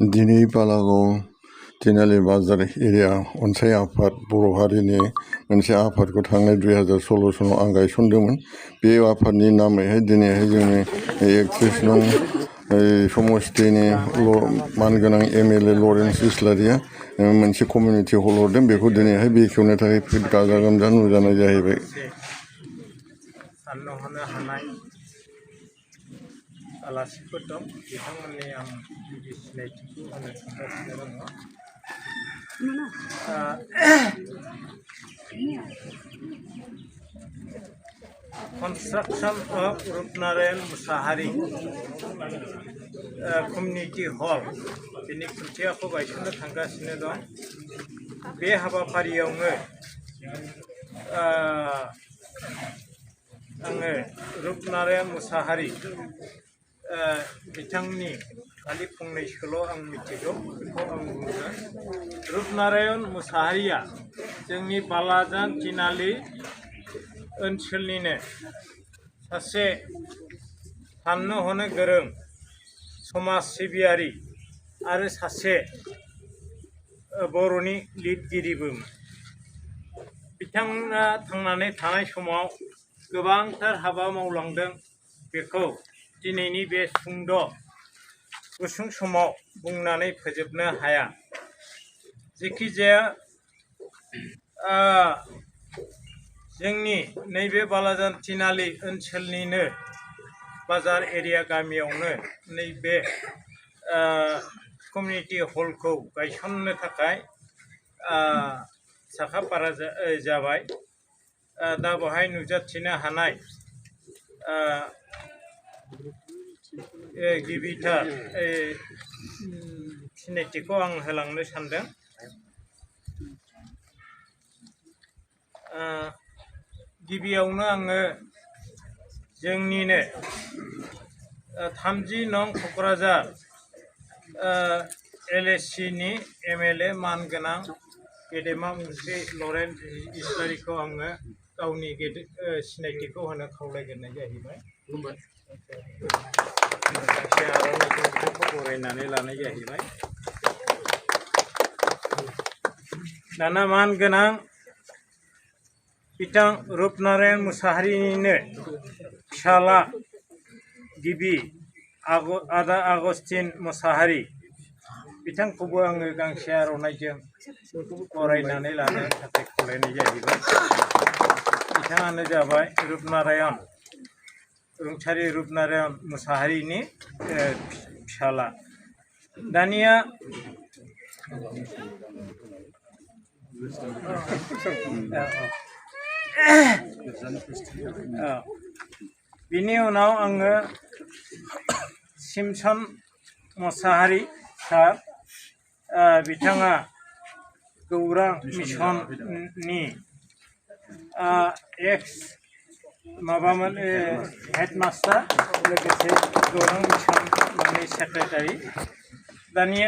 दिनै बालागाव तिनालि बाजार एरिया अनसाय आफाद बर' हारिनि मोनसे आफादखौ थांनाय 2016 सनाव आं गायसनदोंमोन। बे आफादनि नामैहाय दिनैहाय जोंनि 31 नं समस्तिनि मानगोनां MLA लरेन्स इस्लारिया मोनसे कमिउनिटि हल हरदों। बेखौ दिनैहाय बेखेवनो थाखाय गाजा गोमजा नुजानाय जाहैबाय। साननो हनो हानाय आलासिफोर दं, बिथांमोननि आं गिबि सिनायथिखौ होनो थांगासिनो दङ। कन्स्ट्राक्शन अफ रुपनारायण मुसाहारि कमिउनिटि हल बिनि खुन्थियाखौ गायसननो थांगासिनो दं। बे हाबाफारियावनो आङो रुपनारायण मुसाहारि बिथांनि खालि फंनैसोल' आं मिथिगौ, बेखौ आं बुंगोन। रुपनारायण मुसाहारिया जोंनि बालाजान तिनालि ओनसोलनिनो सासे साननो हनो गोरों समाज सिबियारि आरो सासे बर'नि लिरगिरिबोमोन। बिथाङा थांनानै थानाय समाव गोबांथार हाबा मावलांदों। बेखौ दिनैनि बे सुंद' गुसुं समाव बुंनानै फोजोबनो हाया। जेखिजाया जोंनि नैबे बालाजान तिनालि ओनसोलनिनो बाजार एरिया गामियावनो नैबे कमिउनिटि हलखौ गायसननो थाखाय साखाफारा जाबाय। दा बेवहाय नुजाथिनो हानाय गिबिथार सिनायथिखौ आं होलांनो सानदों। गिबियावनो आङो जोंनिनो 30 नं क'क्राझार LACनि MLA मानगोनां गेदेमा मुंख्रि लरेन्स इस्लारिखौ आङो गावनि सिनायथिखौ होनो खावलायग्रोनाय जाहैबाय। आर'नाइखौ बरायनानै लानाय जाहैबाय। दाना मानगोनां बिथां रुपनारायण मुसाहारिनिनो फिसाला गिबि आदा आगस्तिन मुसाहारि बिथांखौबो आङो गांसे आर'नाइजों बरायनानै लानो थाखाय खावलायनाय जाहैबाय। बिथाङानो जाबाय रुंसारि रुपनारायण मुसाहारिनि फिसाला। दानिया बिनि उनाव आङो सिमसन मुसाहारि सार, बिथाङा गौरां मिसननि माबामोन हेडमास्टार, लोगोसे गौरां मिसननि सेक्रेटारि। दानिया